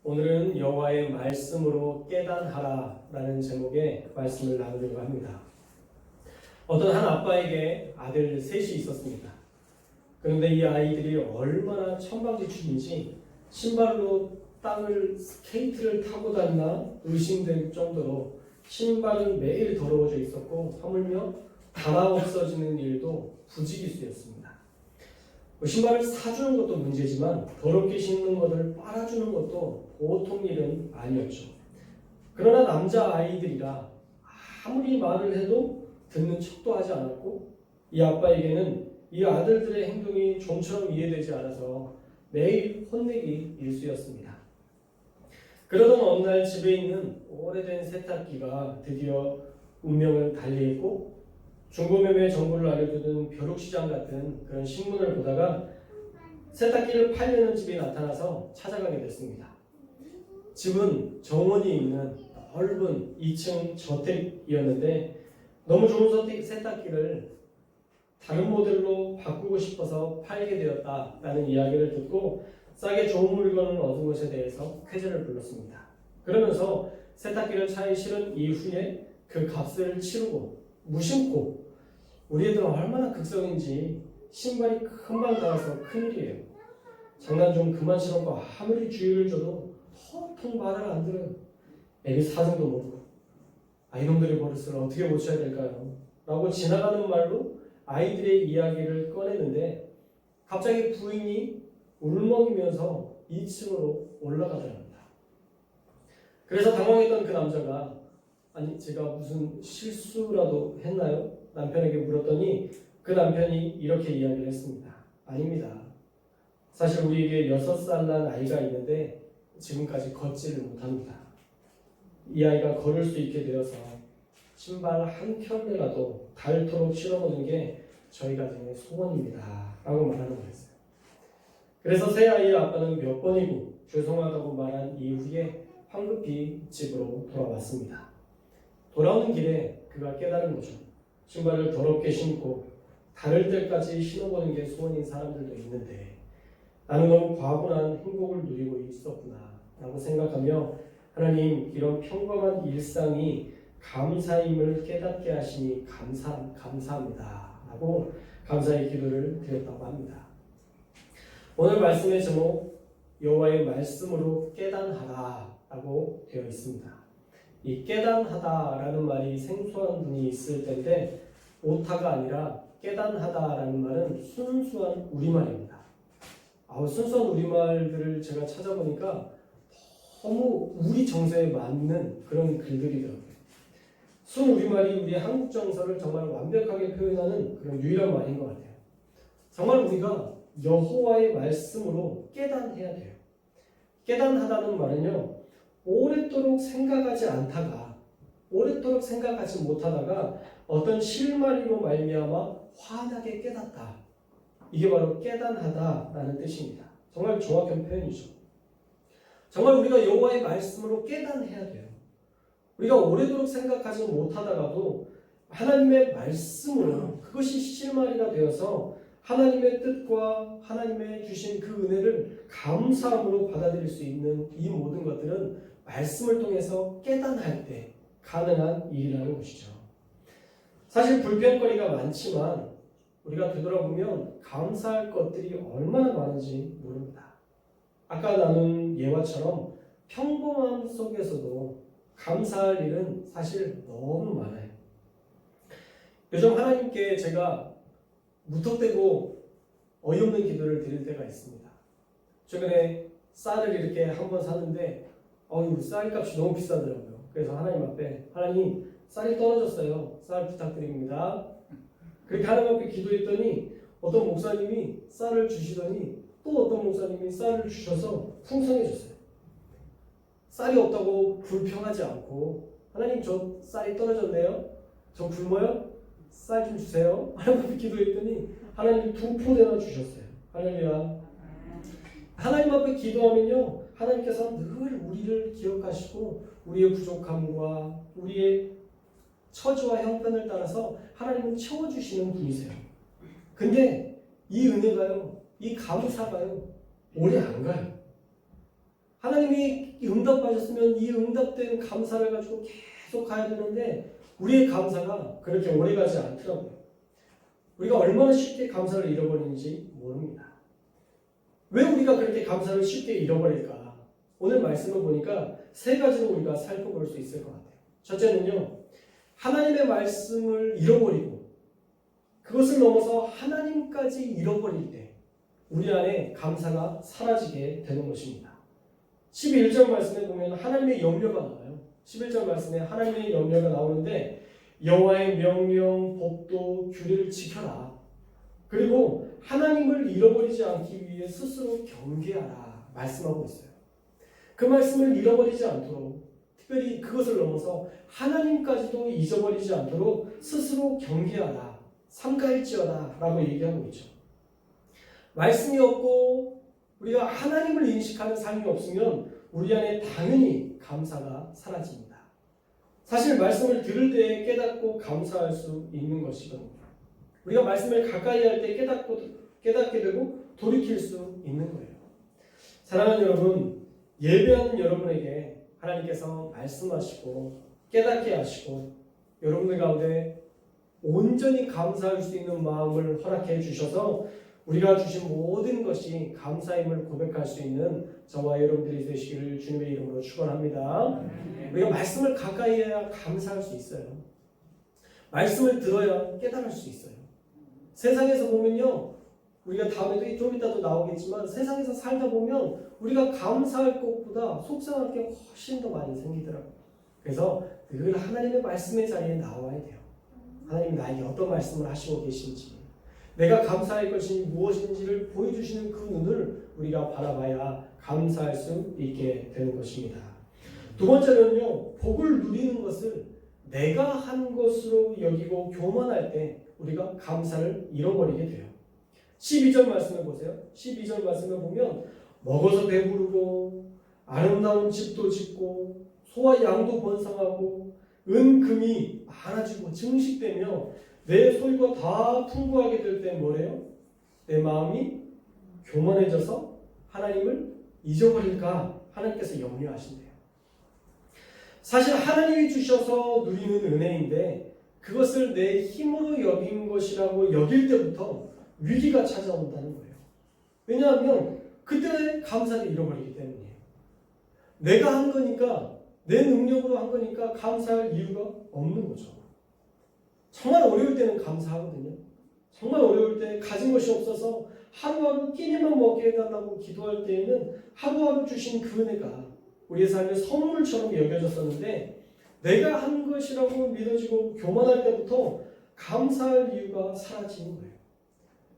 오늘은 여호와의 말씀으로 깨단하라라는 제목의 말씀을 나누려고 합니다. 어떤 한 아빠에게 아들 셋이 있었습니다. 그런데 이 아이들이 얼마나 천방지축인지 신발로 땅을 스케이트를 타고 다니나 의심될 정도로 신발은 매일 더러워져 있었고 하물며 달아 없어지는 일도 부지기수였습니다. 신발을 사주는 것도 문제지만 더럽게 신는 것을 빨아주는 것도 보통 일은 아니었죠. 그러나 남자 아이들이라 아무리 말을 해도 듣는 척도 하지 않았고 이 아빠에게는 이 아들들의 행동이 좀처럼 이해되지 않아서 매일 혼내기 일쑤였습니다. 그러던 어느 날 집에 있는 오래된 세탁기가 드디어 운명을 달리했고 중고매매 정보를 알려주는 벼룩시장 같은 그런 신문을 보다가 세탁기를 팔려는 집이 나타나서 찾아가게 됐습니다. 집은 정원이 있는 넓은 2층 저택이었는데 너무 좋은 세탁기를 다른 모델로 바꾸고 싶어서 팔게 되었다라는 이야기를 듣고 싸게 좋은 물건을 얻은 것에 대해서 쾌재를 불렀습니다. 그러면서 세탁기를 차에 실은 이후에 그 값을 치르고 무심코 우리 애들은 얼마나 극성인지 신발이 금방 닳아서 큰일이에요. 장난 좀 그만 치라고 아무리 주의를 줘도 텅텅 말을 안 들어요. 애기 사정도 모르고 이놈들의 버릇을 어떻게 고쳐야 될까요? 라고 지나가는 말로 아이들의 이야기를 꺼내는데 갑자기 부인이 울먹이면서 2층으로 올라가더랍니다. 그래서 당황했던 그 남자가 아니 제가 무슨 실수라도 했나요? 남편에게 물었더니 그 남편이 이렇게 이야기를 했습니다. 아닙니다. 사실 우리에게 6살 난 아이가 있는데 지금까지 걷지를 못합니다. 이 아이가 걸을 수 있게 되어서 신발 한 켤레라도 닳도록 신어보는 게 저희 가정의 소원입니다. 라고 말하는 거였어요. 그래서 새 아이의 아빠는 몇 번이고 죄송하다고 말한 이후에 황급히 집으로 돌아왔습니다. 돌아오는 길에 그가 깨달은 거죠. 신발을 더럽게 신고 닳을 때까지 신어보는 게 소원인 사람들도 있는데 나는 너무 과분한 행복을 누리고 있었구나 라고 생각하며 하나님 이런 평범한 일상이 감사임을 깨닫게 하시니 감사합니다 라고 감사의 기도를 드렸다고 합니다. 오늘 말씀의 제목 여호와의 말씀으로 깨단하라 라고 되어 있습니다. 이 깨단하다라는 말이 생소한 분이 있을 텐데 오타가 아니라 깨단하다라는 말은 순수한 우리말입니다. 순수한 우리말들을 제가 찾아보니까 너무 우리 정서에 맞는 그런 글들이더라고요. 순우리말이 우리 한국 정서를 정말 완벽하게 표현하는 그런 유일한 말인 것 같아요. 정말 우리가 여호와의 말씀으로 깨단해야 돼요. 깨단하다는 말은요. 오랫도록 생각하지 못하다가 어떤 실마리로 말미암아 환하게 깨닫다. 이게 바로 깨단하다라는 뜻입니다. 정말 정확한 표현이죠. 정말 우리가 여호와의 말씀으로 깨단해야 돼요. 우리가 오래도록 생각하지 못하다가도 하나님의 말씀으로 그것이 실마리가 되어서 하나님의 뜻과 하나님의 주신 그 은혜를 감사함으로 받아들일 수 있는 이 모든 것들은 말씀을 통해서 깨단할 때 가능한 일이라는 것이죠. 사실 불평거리가 많지만 우리가 되돌아보면 감사할 것들이 얼마나 많은지 모릅니다. 아까 나눈 예화처럼 평범함 속에서도 감사할 일은 사실 너무 많아요. 요즘 하나님께 제가 무턱대고 어이없는 기도를 드릴 때가 있습니다. 최근에 쌀을 이렇게 한번 사는데 쌀값이 너무 비싸더라고요. 그래서 하나님 앞에 하나님 쌀이 떨어졌어요. 쌀 부탁드립니다. 그렇게 하나님 앞에 기도했더니 어떤 목사님이 쌀을 주시더니 또 어떤 목사님이 쌀을 주셔서 풍성해졌어요. 쌀이 없다고 불평하지 않고 하나님 저 쌀이 떨어졌네요. 저 굶어요. 쌀 좀 주세요. 하나님 앞에 기도했더니 하나님이 2포대나 주셨어요. 할렐루야. 하나님 앞에 기도하면요. 하나님께서 늘 우리를 기억하시고 우리의 부족함과 우리의 처지와 형편을 따라서 하나님은 채워주시는 분이세요. 근데 이 은혜가요. 이 감사가요. 오래 안 가요. 하나님이 응답하셨으면 이 응답된 감사를 가지고 계속 가야 되는데 우리의 감사가 그렇게 오래가지 않더라고요. 우리가 얼마나 쉽게 감사를 잃어버리는지 모릅니다. 왜 우리가 그렇게 감사를 쉽게 잃어버릴까? 오늘 말씀을 보니까 세 가지로 우리가 살펴볼 수 있을 것 같아요. 첫째는요, 하나님의 말씀을 잃어버리고 그것을 넘어서 하나님까지 잃어버릴 때 우리 안에 감사가 사라지게 되는 것입니다. 11절 말씀에 보면 하나님의 염려가 나와요. 11절 말씀에 하나님의 염려가 나오는데 여호와의 명령, 법도, 규례를 지켜라. 그리고 하나님을 잃어버리지 않기 위해 스스로 경계하라 말씀하고 있어요. 그 말씀을 잃어버리지 않도록 특별히 그것을 넘어서 하나님까지도 잊어버리지 않도록 스스로 경계하라. 삼가일지어다 라고 얘기하고 있죠. 말씀이 없고 우리가 하나님을 인식하는 삶이 없으면 우리 안에 당연히 감사가 사라집니다. 사실 말씀을 들을 때 깨닫고 감사할 수 있는 것이거든요. 우리가 말씀을 가까이 할 때 깨닫게 되고 돌이킬 수 있는 거예요. 사랑하는 여러분, 예배하는 여러분에게 하나님께서 말씀하시고 깨닫게 하시고 여러분들 가운데 온전히 감사할 수 있는 마음을 허락해 주셔서 우리가 주신 모든 것이 감사임을 고백할 수 있는 저와 여러분들이 되시기를 주님의 이름으로 축원합니다. 우리가 말씀을 가까이 해야 감사할 수 있어요. 말씀을 들어야 깨달을 수 있어요. 세상에서 보면요, 우리가 다음에도 좀 이따도 나오겠지만 세상에서 살다 보면 우리가 감사할 것보다 속상할 게 훨씬 더 많이 생기더라고요. 그래서 늘 하나님의 말씀의 자리에 나와야 돼요. 하나님 나에게 어떤 말씀을 하시고 계신지, 내가 감사할 것이 무엇인지를 보여주시는 그 눈을 우리가 바라봐야 감사할 수 있게 되는 것입니다. 두 번째는요, 복을 누리는 것을 내가 한 것으로 여기고 교만할 때 우리가 감사를 잃어버리게 돼요. 12절 말씀을 보세요. 12절 말씀을 보면 먹어서 배부르고 아름다운 집도 짓고 소와 양도 번성하고 은금이 많아지고 증식되며 내 소유가 다 풍부하게 될 때 뭐래요? 내 마음이 교만해져서 하나님을 잊어버릴까 하나님께서 염려하신대요. 사실 하나님이 주셔서 누리는 은혜인데 그것을 내 힘으로 여긴 것이라고 여길 때부터 위기가 찾아온다는 거예요. 왜냐하면 그때 감사를 잃어버리기 때문이에요. 내가 한 거니까, 내 능력으로 한 거니까 감사할 이유가 없는 거죠. 정말 어려울 때는 감사하거든요. 정말 어려울 때 가진 것이 없어서 하루하루 끼니만 먹게 해달라고 기도할 때에는 하루하루 주신 그 은혜가 우리의 삶의 선물처럼 여겨졌었는데 내가 한 것이라고 믿어지고 교만할 때부터 감사할 이유가 사라지는 거예요.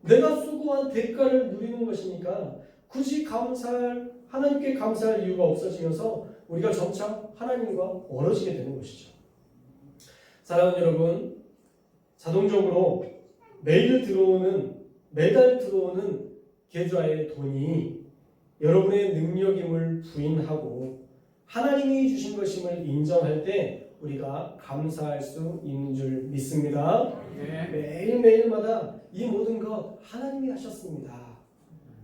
내가 수고한 대가를 누리는 것이니까 굳이 하나님께 감사할 이유가 없어지면서 우리가 점차 하나님과 멀어지게 되는 것이죠. 사랑하는 여러분, 자동적으로 매달 들어오는 계좌의 돈이 여러분의 능력임을 부인하고 하나님이 주신 것임을 인정할 때 우리가 감사할 수 있는 줄 믿습니다. 매일매일마다 이 모든 것 하나님이 하셨습니다.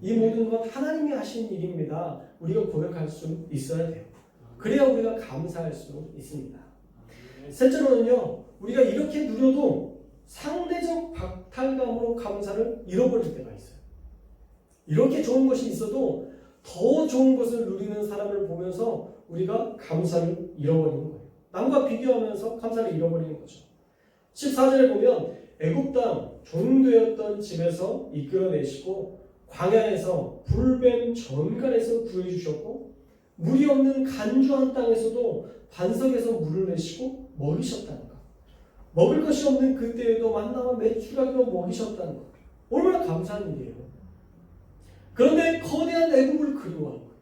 이 모든 것 하나님이 하신 일입니다. 우리가 고백할 수 있어야 돼요. 그래야 우리가 감사할 수 있습니다. 셋째로는요, 우리가 이렇게 누려도 상대적 박탈감으로 감사를 잃어버릴 때가 있어요. 이렇게 좋은 것이 있어도 더 좋은 것을 누리는 사람을 보면서 우리가 감사를 잃어버리는 거예요. 남과 비교하면서 감사를 잃어버리는 거죠. 14절에 보면 애굽 땅 종되었던 집에서 이끌어내시고 광야에서 불뱀 전갈에서 구해주셨고 물이 없는 간주한 땅에서도 반석에서 물을 내시고 먹이셨다는 것. 먹을 것이 없는 그때에도 만나와 메추라기로 먹이셨다는 것. 얼마나 감사한 일이에요. 그런데 거대한 애굽을 그리워한 거예요.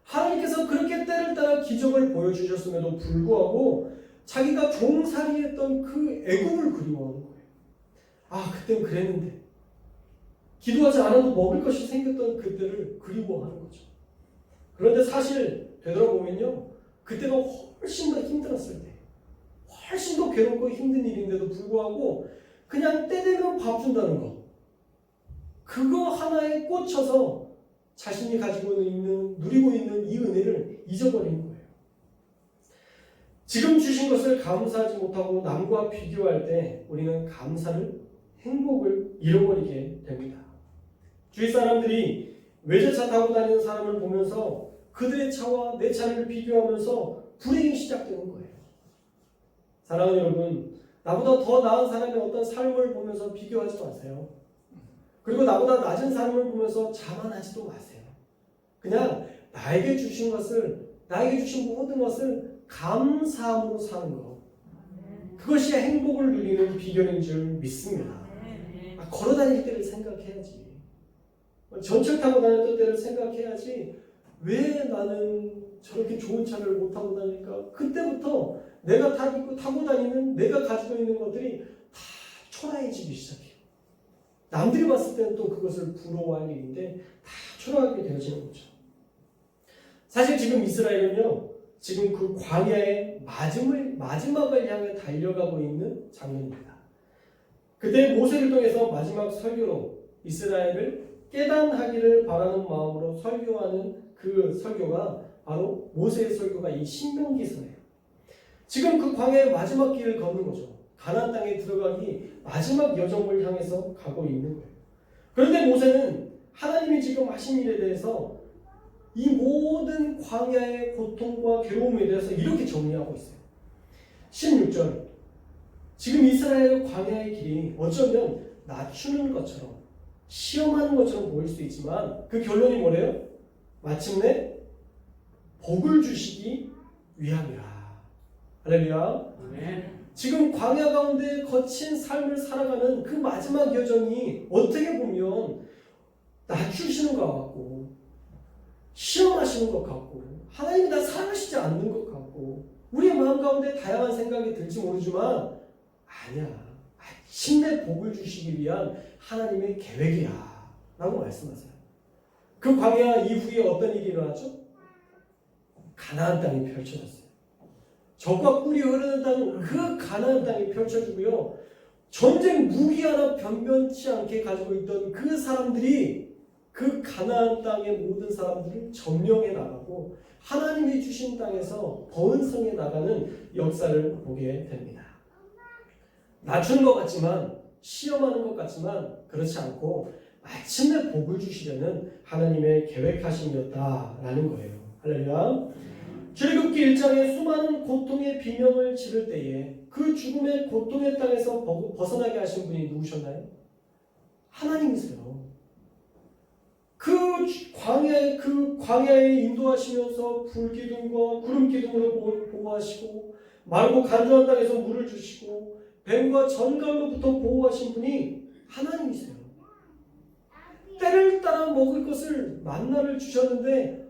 하나님께서 그렇게 때를 따라 기적을 보여주셨음에도 불구하고 자기가 종살이했던 그 애굽을 그리워하는 거예요. 아, 그땐 그랬는데 기도하지 않아도 먹을 것이 생겼던 그때를 그리워하는 거죠. 그런데 사실 되돌아보면요, 그때가 훨씬 더 힘들었을 때, 훨씬 더 괴롭고 힘든 일인데도 불구하고 그냥 때 되면 밥 준다는 거, 그거 하나에 꽂혀서 자신이 가지고 있는, 누리고 있는 이 은혜를 잊어버리는 거예요. 지금 주신 것을 감사하지 못하고 남과 비교할 때 우리는 감사를, 행복을 잃어버리게 됩니다. 주위 사람들이 외제차 타고 다니는 사람을 보면서 그들의 차와 내 차를 비교하면서 불행이 시작되는 거예요. 사랑하는 여러분, 나보다 더 나은 사람의 어떤 삶을 보면서 비교하지 마세요. 그리고 나보다 낮은 사람을 보면서 자만하지도 마세요. 그냥 나에게 주신 것을, 나에게 주신 모든 것을 감사함으로 사는 것, 그것이 행복을 누리는 비결인 줄 믿습니다. 걸어다닐 때를 생각해야지. 전철 타고 다녔던 때를 생각해야지. 왜 나는 저렇게 좋은 차를 못 타고 다닐까? 그때부터 내가 타고 다니는, 내가 가지고 있는 것들이 다 초라해지기 시작해요. 남들이 봤을 때는 또 그것을 부러워할 일인데 다 초라하게 되어지는 거죠. 사실 지금 이스라엘은요, 지금 그 광야의 마지막을 향해 달려가고 있는 장면입니다. 그때 모세를 통해서 마지막 설교로 이스라엘을 깨단하기를 바라는 마음으로 설교하는 그 설교가 바로 모세의 설교가 이 신명기서예요. 지금 그 광야의 마지막 길을 걷는 거죠. 가나안 땅에 들어가기 마지막 여정을 향해서 가고 있는 거예요. 그런데 모세는 하나님이 지금 하신 일에 대해서 이 모든 광야의 고통과 괴로움에 대해서 이렇게 정리하고 있어요. 16절, 지금 이스라엘 광야의 길이 어쩌면 낮추는 것처럼, 시험하는 것처럼 보일 수 있지만 그 결론이 뭐래요? 마침내 복을 주시기 위함이라. 할렐루야. 지금 광야 가운데 거친 삶을 살아가는 그 마지막 여정이 어떻게 보면 낮추시는 것 같고, 시험하시는 것 같고, 하나님이 나 사랑하시지 않는 것 같고, 우리의 마음 가운데 다양한 생각이 들지 모르지만 아니야, 마침내 복을 주시기 위한 하나님의 계획이야 라고 말씀하세요. 그 광야 이후에 어떤 일이 일어났죠? 가나안 땅이 펼쳐졌어요. 적과 꿀이 흐르는 땅, 그 가나안 땅이 펼쳐지고요, 전쟁 무기 하나 변변치 않게 가지고 있던 그 사람들이 그 가나안 땅의 모든 사람들을 점령해 나가고 하나님이 주신 땅에서 번성해 나가는 역사를 보게 됩니다. 낮추는 것 같지만, 시험하는 것 같지만 그렇지 않고 마침내 복을 주시려는 하나님의 계획하심이었다라는 거예요. 할렐루야. 출애굽기 1장에 수많은 고통의 비명을 지를 때에 그 죽음의 고통의 땅에서 벗어나게 하신 분이 누구셨나요? 하나님이세요. 그 광야에 인도하시면서 불기둥과 구름기둥으로 보호하시고, 마르고 간조한 땅에서 물을 주시고, 뱀과 전갈로부터 보호하신 분이 하나님이세요. 때를 따라 먹을 것을 만나를 주셨는데,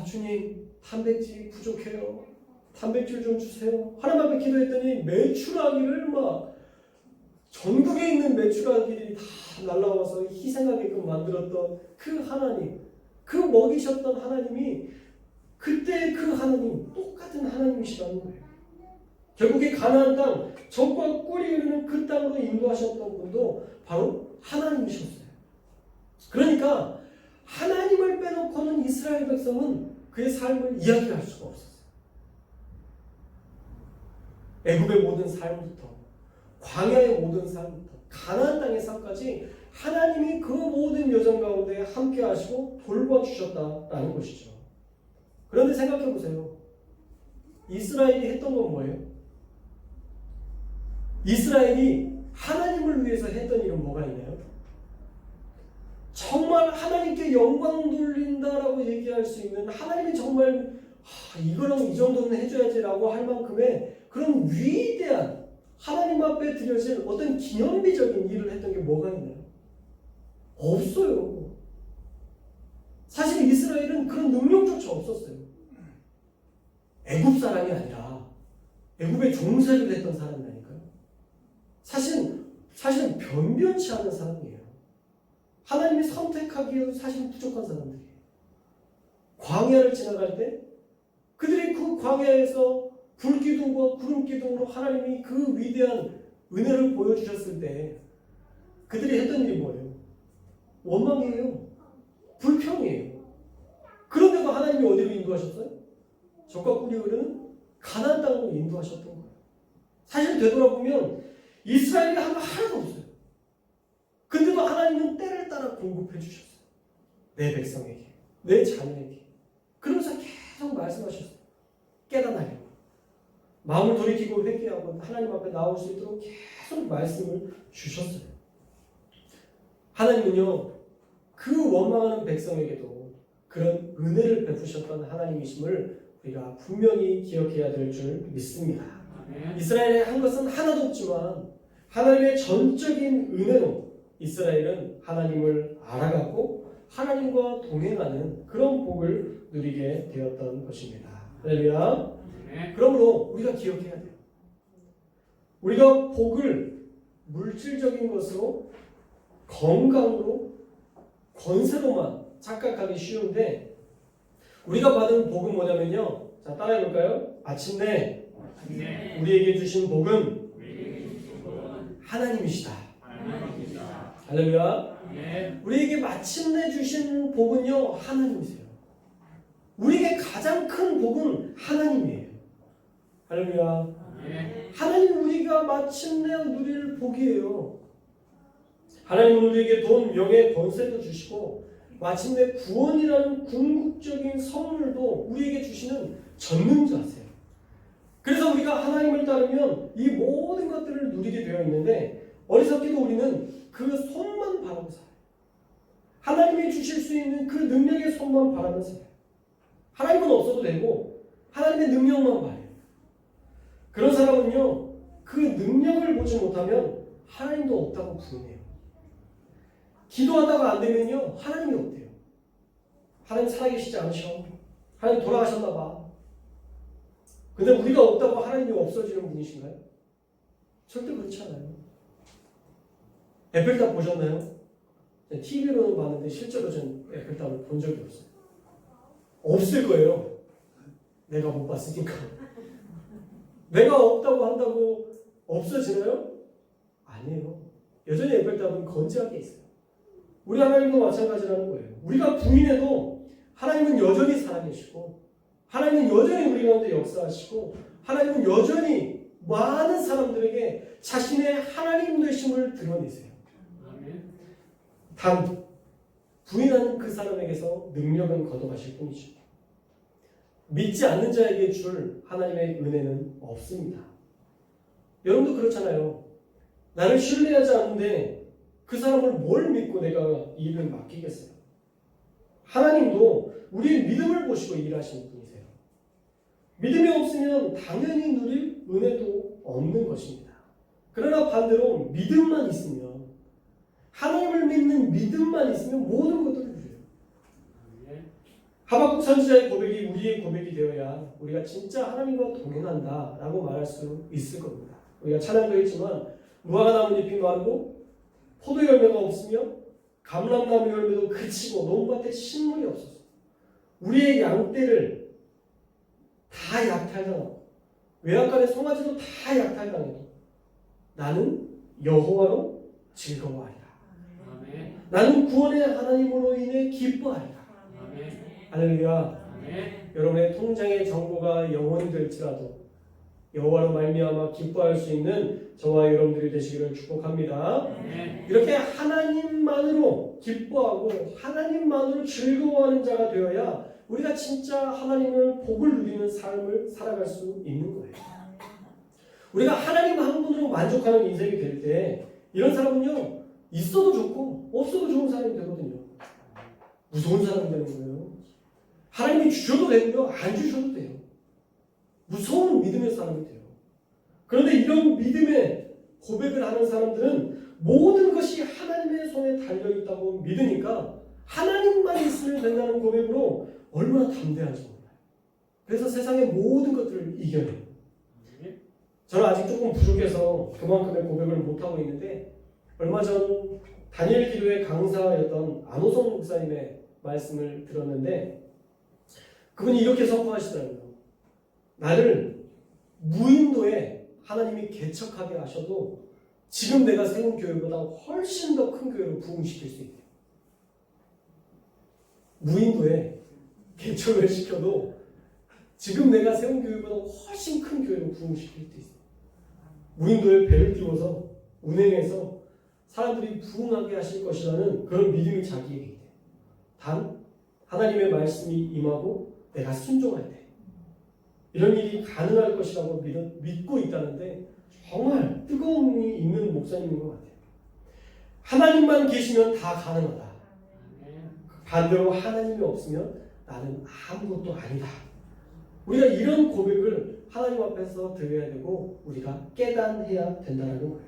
주님 단백질이 부족해요. 단백질 좀 주세요. 하나님 앞에 기도했더니 메추라기를 전국에 있는 메추라기들이 다 날라와서 희생하게끔 만들었던 그 하나님, 그 먹이셨던 하나님이 그때 그 하나님, 똑같은 하나님이시라는 거예요. 결국에 가나안 땅, 적과 꿀이 흐르는 그 땅으로 인도하셨던 분도 바로 하나님이셨어요. 그러니까 하나님을 빼놓고는 이스라엘 백성은 그의 삶을 이야기할 수가 없었어요. 애굽의 모든 삶부터, 광야의 모든 삶부터, 가나안 땅의 삶까지 하나님이 그 모든 여정 가운데 함께 하시고 돌봐주셨다라는 것이죠. 그런데 생각해 보세요. 이스라엘이 했던 건 뭐예요? 이스라엘이 하나님을 위해서 했던 일은 뭐가 있나요? 정말 하나님께 영광 돌린다라고 얘기할 수 있는, 하나님이 정말 이거랑 이 정도는 해줘야지라고 할 만큼의 그런 위대한 하나님 앞에 드려질 어떤 기념비적인 일을 했던 게 뭐가 있나요? 없어요. 사실 이스라엘은 그런 능력조차 없었어요. 애굽 사람이 아니라 애굽의 종살이를 했던 사람이라니까요. 사실은 변변치 않은 사람이에요. 하나님이 선택하기에도 사실은 부족한 사람들이에요. 광야를 지나갈 때 그들이 그 광야에서 불기둥과 구름기둥으로 하나님이 그 위대한 은혜를 보여주셨을 때 그들이 했던 일이 뭐예요? 원망이에요. 불평이에요. 인도하셨어요? 적과 꿀이 흐르는 가나안 땅으로 인도하셨던 거예요. 사실 되돌아보면 이스라엘이 한 거 하나도 없어요. 근데도 하나님은 때를 따라 공급해 주셨어요. 내 백성에게, 내 자녀에게. 그러면서 계속 말씀하셨어요. 깨닫나려고. 마음을 돌이키고 회개하고 하나님 앞에 나올 수 있도록 계속 말씀을 주셨어요. 하나님은요, 그 원망하는 백성에게도 그런 은혜를 베푸셨던 하나님이심을 우리가 분명히 기억해야 될 줄 믿습니다. 이스라엘에 한 것은 하나도 없지만 하나님의 전적인 은혜로 이스라엘은 하나님을 알아갔고 하나님과 동행하는 그런 복을 누리게 되었던 것입니다. 할렐루야. 그러므로 우리가 기억해야 돼요. 우리가 복을 물질적인 것으로, 건강으로, 권세로만 착각하기 쉬운데 우리가 받은 복은 뭐냐면요. 자, 따라해 볼까요? 마침내 우리에게 주신 복은 하나님이시다. 할렐루야. 우리에게 마침내 주신 복은요, 하나님이세요. 우리에게 가장 큰 복은 하나님이에요. 할렐루야. 하나님 우리가 마침내 누릴 복이에요. 하나님은 우리에게 돈, 명예, 권세도 주시고 마침내 구원이라는 궁극적인 선물도 우리에게 주시는 전능자세요. 그래서 우리가 하나님을 따르면 이 모든 것들을 누리게 되어 있는데 어리석게도 우리는 그 손만 바라고 살아요. 하나님이 주실 수 있는 그 능력의 손만 바라면서 살아요. 하나님은 없어도 되고 하나님의 능력만 봐요. 그런 사람은요, 그 능력을 보지 못하면 하나님도 없다고 부인해요. 기도하다가 안 되면요, 하나님이 없대요. 하나님 살아계시지 않으셔. 하나님 돌아가셨나 봐. 근데 우리가 없다고 하나님이 없어지는 분이신가요? 절대 그렇지 않아요. 에펠탑 보셨나요? TV로는 봤는데 실제로 전 에펠탑을 본 적이 없어요. 없을 거예요. 내가 못 봤으니까. 내가 없다고 한다고 없어지나요? 아니에요. 여전히 에펠탑은 건재하게 있어요. 우리 하나님도 마찬가지라는 거예요. 우리가 부인해도 하나님은 여전히 살아계시고 하나님은 여전히 우리 가운데 역사하시고 하나님은 여전히 많은 사람들에게 자신의 하나님 되심을 드러내세요. 단 부인하는 그 사람에게서 능력은 걷어가실 뿐이죠. 믿지 않는 자에게 줄 하나님의 은혜는 없습니다. 여러분도 그렇잖아요. 나를 신뢰하지 않는데 그 사람을 뭘 믿고 내가 이 일을 맡기겠어요? 하나님도 우리의 믿음을 보시고 일하시는 분이세요. 믿음이 없으면 당연히 누릴 은혜도 없는 것입니다. 그러나 반대로 믿음만 있으면, 하나님을 믿는 믿음만 있으면 모든 것들을 누려요. 하박국 선지자의 고백이 우리의 고백이 되어야 우리가 진짜 하나님과 동행한다 라고 말할 수 있을 겁니다. 우리가 찬양도 했지만 무화과 나뭇잎이 마르고 포도 열매가 없으며 감람나무 열매도 그치고 논밭에 식물이 없었어. 우리의 양떼를 다 약탈당하고 외양간의 송아지도 다 약탈당해도 나는 여호와로 즐거워하리라. 나는 구원의 하나님으로 인해 기뻐하리라. 할렐루야. 여러분의 통장의 정보가 영원히 될지라도 여호와로 말미암아 기뻐할 수 있는 저와 여러분들이 되시기를 축복합니다. 이렇게 하나님만으로 기뻐하고 하나님만으로 즐거워하는 자가 되어야 우리가 진짜 하나님을 복을 누리는 삶을 살아갈 수 있는 거예요. 우리가 하나님 한 분으로 만족하는 인생이 될 때 이런 사람은요, 있어도 좋고 없어도 좋은 사람이 되거든요. 무서운 사람이 되는 거예요. 하나님이 주셔도 되고요, 안 주셔도 돼요. 무서운 믿음의 사람이 돼요. 그런데 이런 믿음의 고백을 하는 사람들은 모든 것이 하나님의 손에 달려있다고 믿으니까 하나님만 있으면 된다는 고백으로 얼마나 담대한지 몰라요. 그래서 세상의 모든 것들을 이겨내요. 저는 아직 조금 부족해서 그만큼의 고백을 못하고 있는데 얼마 전 다니엘 기도의 강사였던 안호성 목사님의 말씀을 들었는데 그분이 이렇게 선포하시더라고요. 나를 무인도에 하나님이 개척하게 하셔도 지금 내가 세운 교회보다 훨씬 더 큰 교회로 부흥시킬 수 있대요. 무인도에 개척을 시켜도 지금 내가 세운 교회보다 훨씬 큰 교회로 부흥시킬 수 있어. 무인도에 배를 띄워서 운행해서 사람들이 부흥하게 하실 것이라는 그런 믿음이 자기에게 있대. 단 하나님의 말씀이 임하고 내가 순종할 때 이런 일이 가능할 것이라고 믿고 있다는데 정말 뜨거움이 있는 목사님인 것 같아요. 하나님만 계시면 다 가능하다. 반대로 하나님이 없으면 나는 아무것도 아니다. 우리가 이런 고백을 하나님 앞에서 드려야 되고 우리가 깨닫해야 된다는 거예요.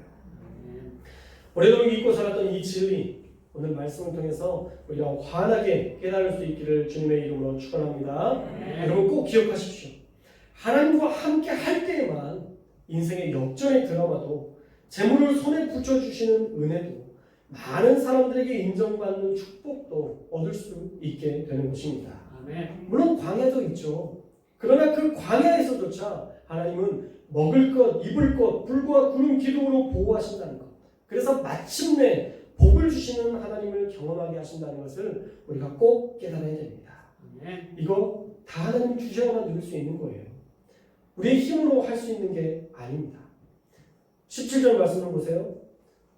오래도록 잊고 살았던 이 진리, 오늘 말씀을 통해서 우리가 환하게 깨달을 수 있기를 주님의 이름으로 축원합니다. 여러분 꼭 기억하십시오. 하나님과 함께 할 때에만 인생의 역전의 드라마도 재물을 손에 붙여주시는 은혜도 많은 사람들에게 인정받는 축복도 얻을 수 있게 되는 것입니다. 물론 광야도 있죠. 그러나 그 광야에서조차 하나님은 먹을 것, 입을 것, 불과 구름 기둥으로 보호하신다는 것. 그래서 마침내 복을 주시는 하나님을 경험하게 하신다는 것을 우리가 꼭 깨달아야 됩니다. 이거 다 하나님 주셔야만 누릴 수 있는 거예요. 우리의 힘으로 할 수 있는 게 아닙니다. 17절 말씀을 보세요.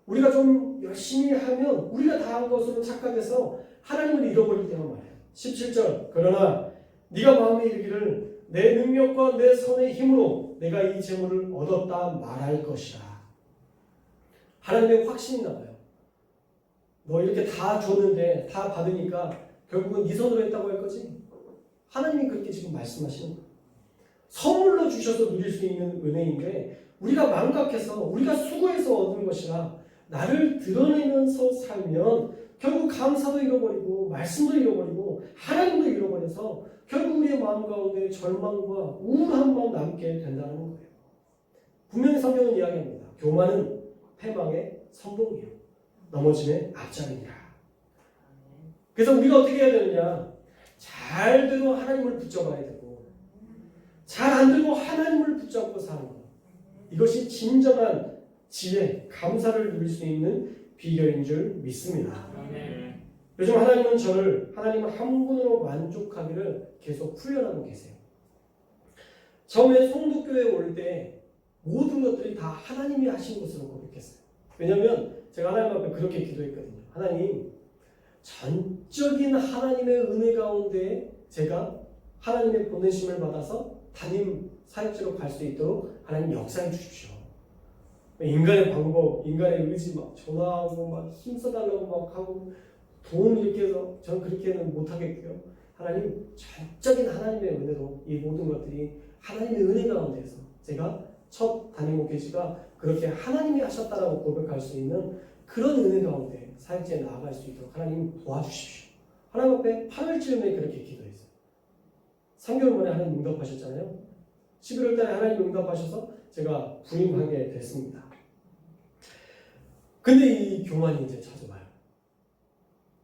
우리가 좀 열심히 하면 우리가 다 한 것으로 착각해서 하나님을 잃어버릴 때가 많아요. 17절 그러나 네가 마음에 이르기를 내 능력과 내 손의 힘으로 내가 이 재물을 얻었다 말할 것이라. 하나님의 확신이 나와요. 너 이렇게 다 줬는데 다 받으니까 결국은 네 손으로 했다고 할 거지? 하나님이 그렇게 지금 말씀하시는 거예요. 선물로 주셔서 누릴 수 있는 은혜인데 우리가 망각해서 우리가 수고해서 얻은 것이라 나를 드러내면서 살면 결국 감사도 잃어버리고 말씀도 잃어버리고 하나님도 잃어버려서 결국 우리의 마음 가운데 절망과 우울함만 남게 된다는 거예요. 분명히 성경은 이야기합니다. 교만은 패망의 선봉이요 넘어짐의 앞자리니라. 그래서 우리가 어떻게 해야 되느냐? 잘 되고 하나님을 붙잡아야 되고 잘 안 되고 하나님을 붙잡고 사는 것. 이것이 진정한 지혜, 감사를 누릴 수 있는 비결인 줄 믿습니다. 요즘 하나님은 저를 하나님 한 분으로 만족하기를 계속 훈련하고 계세요. 처음에 송도교회에 올 때 모든 것들이 다 하나님이 하신 것으로 고백했어요. 왜냐하면 제가 하나님 앞에 그렇게 기도했거든요. 하나님, 전적인 하나님의 은혜 가운데 제가 하나님의 보내심을 받아서 담임 사역지로 갈 수 있도록 하나님 역사해 주십시오. 인간의 방법, 인간의 의지 막 전화하고 막 힘써달라고 막 하고 돈 이렇게 해서 저는 그렇게는 못하겠고요. 하나님, 전적인 하나님의 은혜로 이 모든 것들이 하나님의 은혜 가운데서 제가 첫 담임 목회지가 그렇게 하나님이 하셨다라고 고백할 수 있는 그런 은혜 가운데 사역지에 나아갈 수 있도록 하나님 도와주십시오. 하나님 앞에 8월쯤에 그렇게 기도했어요. 3개월 만에 하나님 응답하셨잖아요. 11월 달에 하나님 응답하셔서 제가 부임하게 됐습니다. 근데 이 교만이 이제 찾아와요.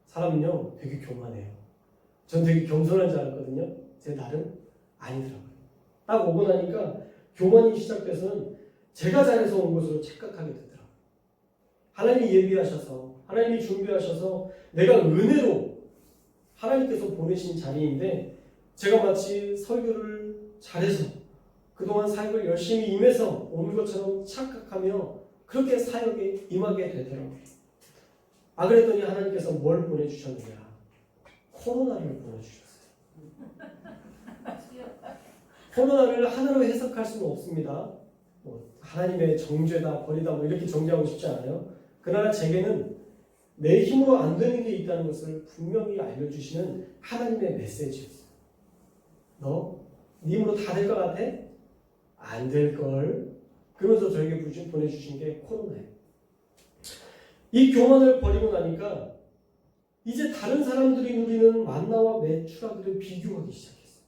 사람은요 되게 교만해요. 전 되게 겸손한 줄 알았거든요. 제 나름 아니더라고요. 딱 오고 나니까 교만이 시작돼서는 제가 잘해서 온 것으로 착각하게 되더라고요. 하나님이 예비하셔서 하나님이 준비하셔서 내가 은혜로 하나님께서 보내신 자리인데 제가 마치 설교를 잘해서 그동안 사역을 열심히 임해서 온 것처럼 착각하며 그렇게 사역에 임하게 되더라고요. 그랬더니 하나님께서 뭘 보내주셨느냐? 코로나를 보내주셨어요. 코로나를 하나로 해석할 수는 없습니다. 하나님의 정죄다, 벌이다 이렇게 정죄하고 싶지 않아요. 그러나 제게는 내 힘으로 안 되는 게 있다는 것을 분명히 알려주시는 하나님의 메시지였어요. 너 네 힘으로 다 될 것 같아? 안 될걸. 그러면서 저에게 보내주신 게 코로나예요. 이 교만을 버리고 나니까 이제 다른 사람들이 누리는 만나와 매출하기를 비교하기 시작했어요.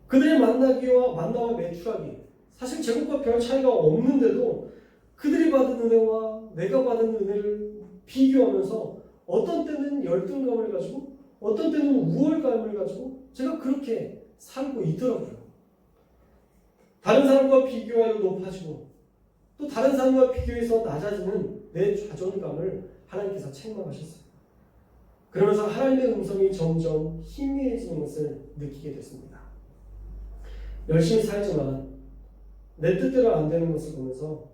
그들의 만나와 매출하기 사실 제국과 별 차이가 없는데도 그들이 받은 은혜와 내가 받은 은혜를 비교하면서 어떤 때는 열등감을 가지고 어떤 때는 우월감을 가지고 제가 그렇게 살고 있더라고요. 다른 사람과 비교하여 높아지고 또 다른 사람과 비교해서 낮아지는 내 자존감을 하나님께서 책망하셨어요. 그러면서 하나님의 음성이 점점 희미해지는 것을 느끼게 됐습니다. 열심히 살지만 내 뜻대로 안 되는 것을 보면서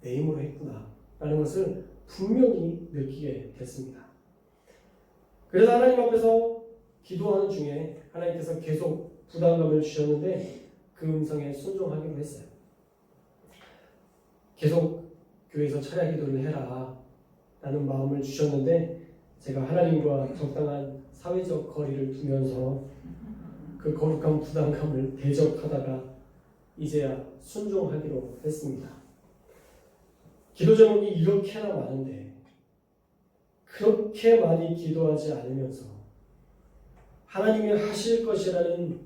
내 힘으로 했구나 라는 것을 분명히 느끼게 됐습니다. 그래서 하나님 앞에서 기도하는 중에 하나님께서 계속 부담감을 주셨는데 그 음성에 순종하기로 했어요. 계속 교회에서 찬양 기도를 해라 라는 마음을 주셨는데 제가 하나님과 적당한 사회적 거리를 두면서 그 거룩한 부담감을 대적하다가 이제야 순종하기로 했습니다. 기도 제목이 이렇게나 많은데 그렇게 많이 기도하지 않으면서 하나님이 하실 것이라는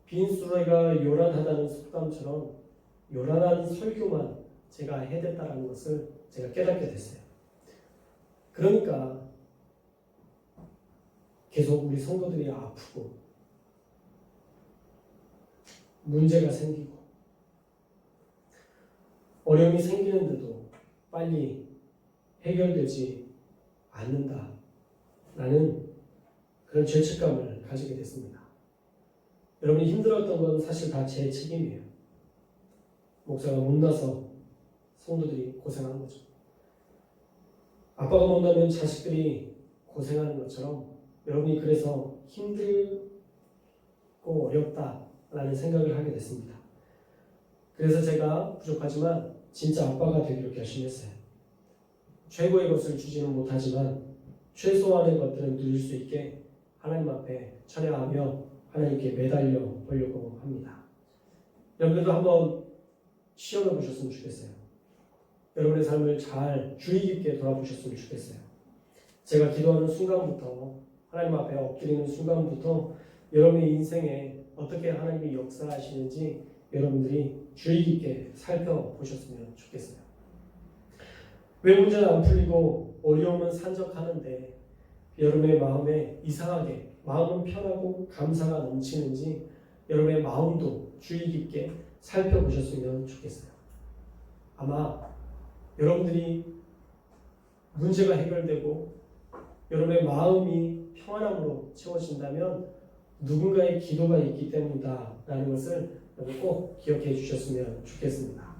빈수레가 요란하다는 속담처럼 요란한 설교만 제가 해댔다는 것을 제가 깨닫게 됐어요. 그러니까 계속 우리 성도들이 아프고 문제가 생기고 어려움이 생기는데도 빨리 해결되지 않는다라는 그런 죄책감을 가지게 됐습니다. 여러분이 힘들었던 건 사실 다 제 책임이에요. 목사가 못나서 성도들이 고생하는 거죠. 아빠가 못나면 자식들이 고생하는 것처럼 여러분이 그래서 힘들고 어렵다라는 생각을 하게 됐습니다. 그래서 제가 부족하지만 진짜 아빠가 되기로 결심했어요. 최고의 것을 주지는 못하지만 최소한의 것들은 누릴 수 있게 하나님 앞에 찬양하며 하나님께 매달려 보려고 합니다. 여러분들도 한번 시험해 보셨으면 좋겠어요. 여러분의 삶을 잘 주의 깊게 돌아보셨으면 좋겠어요. 제가 기도하는 순간부터 하나님 앞에 엎드리는 순간부터 여러분의 인생에 어떻게 하나님이 역사하시는지 여러분들이 주의 깊게 살펴보셨으면 좋겠어요. 왜 문제는 안 풀리고 어려움은 산적하는데 여러분의 마음에 이상하게 마음은 편하고 감사가 넘치는지 여러분의 마음도 주의 깊게 살펴보셨으면 좋겠어요. 아마 여러분들이 문제가 해결되고 여러분의 마음이 평안함으로 채워진다면 누군가의 기도가 있기 때문이다라는 것을 여러분 꼭 기억해 주셨으면 좋겠습니다.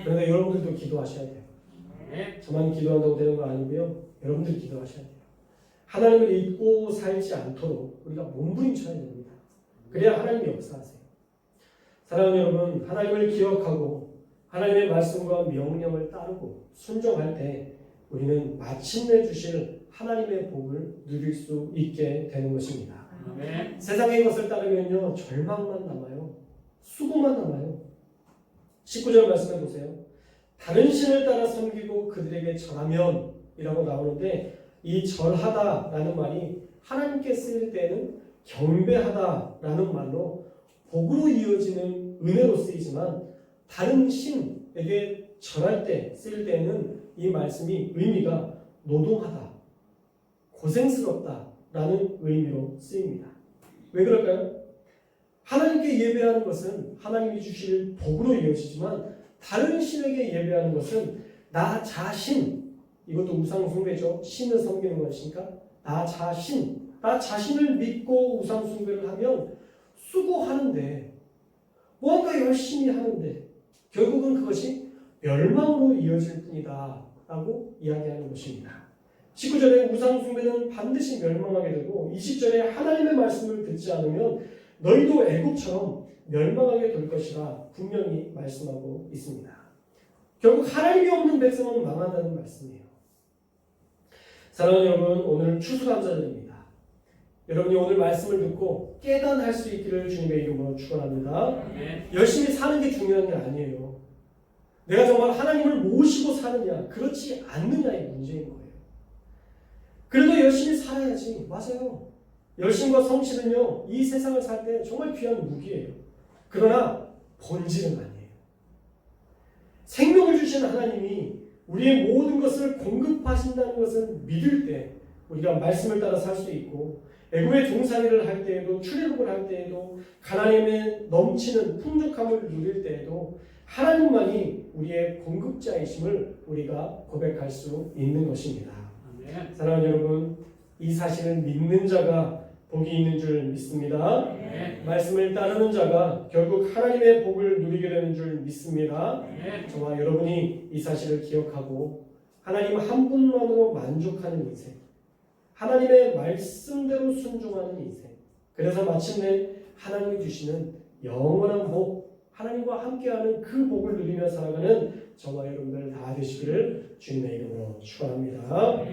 그런데 여러분들도 기도하셔야 돼요. 저만 기도한다고 되는 거 아니고요. 여러분들 기도하셔야 돼요. 하나님을 잊고 살지 않도록 우리가 몸부림쳐야 됩니다. 그래야 하나님이 역사하세요. 사랑하는 여러분, 하나님을 기억하고 하나님의 말씀과 명령을 따르고 순종할 때 우리는 마침내 주실 하나님의 복을 누릴 수 있게 되는 것입니다. 세상의 것을 따르면요 절망만 남아요. 수고만 남아요. 19절 말씀해 보세요. 다른 신을 따라 섬기고 그들에게 절하면 이라고 나오는데 이 절하다라는 말이 하나님께 쓰일 때는 경배하다라는 말로 복으로 이어지는 은혜로 쓰이지만 다른 신에게 절할 때 쓰일 때는 이 말씀이 의미가 노동하다, 고생스럽다라는 의미로 쓰입니다. 왜 그럴까요? 하나님께 예배하는 것은 하나님이 주실 복으로 이어지지만 다른 신에게 예배하는 것은 나 자신, 이것도 우상 숭배죠. 신을 섬기는 것이니까 나 자신을 믿고 우상 숭배를 하면 수고하는데 뭔가 열심히 하는데 결국은 그것이 멸망으로 이어질 뿐이다 라고 이야기하는 것입니다. 19절에 우상 숭배는 반드시 멸망하게 되고 20절에 하나님의 말씀을 듣지 않으면 너희도 애굽처럼 멸망하게 될 것이라 분명히 말씀하고 있습니다. 결국 하나님이 없는 백성은 망한다는 말씀이에요. 사랑하는 여러분, 오늘 추수감사절입니다. 여러분이 오늘 말씀을 듣고 깨달을 수 있기를 주님의 이름으로 축원합니다. 열심히 사는 게 중요한 게 아니에요. 내가 정말 하나님을 모시고 사느냐 그렇지 않느냐의 문제인 거예요. 그래도 열심히 살아야지. 맞아요. 열심과 성실은요 이 세상을 살 때 정말 귀한 무기예요. 그러나 본질은 아니에요. 생명을 주신 하나님이 우리의 모든 것을 공급하신다는 것을 믿을 때 우리가 말씀을 따라 살 수 있고 애굽의 종살이를 할 때에도 출애굽을 할 때에도 가나안의 넘치는 풍족함을 누릴 때에도 하나님만이 우리의 공급자이심을 우리가 고백할 수 있는 것입니다. 사랑하는 여러분, 이 사실을 믿는 자가 복이 있는 줄 믿습니다. 말씀을 따르는 자가 결국 하나님의 복을 누리게 되는 줄 믿습니다. 저와 여러분이 이 사실을 기억하고 하나님 한 분만으로 만족하는 인생, 하나님의 말씀대로 순종하는 인생, 그래서 마침내 하나님이 주시는 영원한 복, 하나님과 함께하는 그 복을 누리며 살아가는 저와 여러분들 다 되시기를 주님의 이름으로 축원합니다.